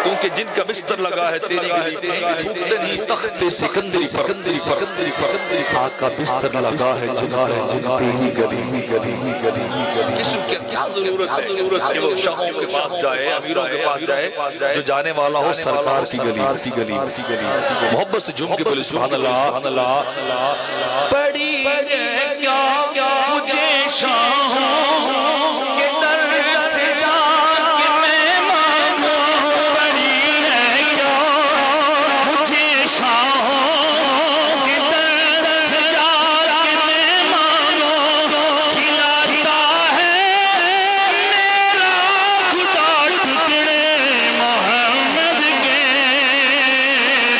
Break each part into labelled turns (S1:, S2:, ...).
S1: تو کہ جن کا بستر لگا ہے تیری گلی تھوکتے نہیں تخت سکندری پر آقا بستر لگا ہے جن تیری گلی کسی کی کیا ضرورت ہے کہ وہ شاہوں کے پاس جائے امیروں کے پاس جائے جو جانے والا ہو سرکار کی گلی محبت سے جھوم کے بولے سبحان اللہ پڑی ہے کیا مجھے شاہوں کے در سے جا کے میں مانگوں پڑی ہے کیا مجھے شاہوں کے در سے جا کے میں مانگوں کھلاتا ہے میرا خدا ٹکڑے محمد کے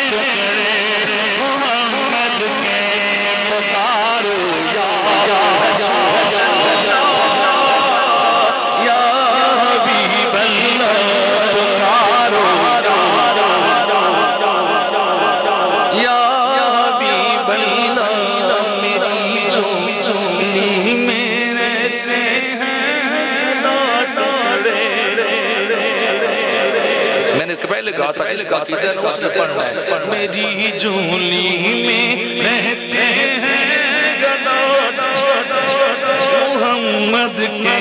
S1: ٹکڑے محمد کے پکارو پہلے کہا تھا اس کا عقیدہ اس نے پڑھنا ہے میری جولی میں رہتے ہیں محمد کے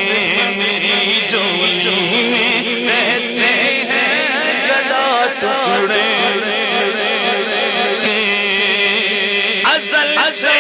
S1: میری جولی میں رہتے ہیں صدا ٹکڑے کے ازل سے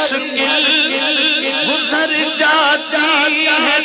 S1: مشکل گزر جاتی ہے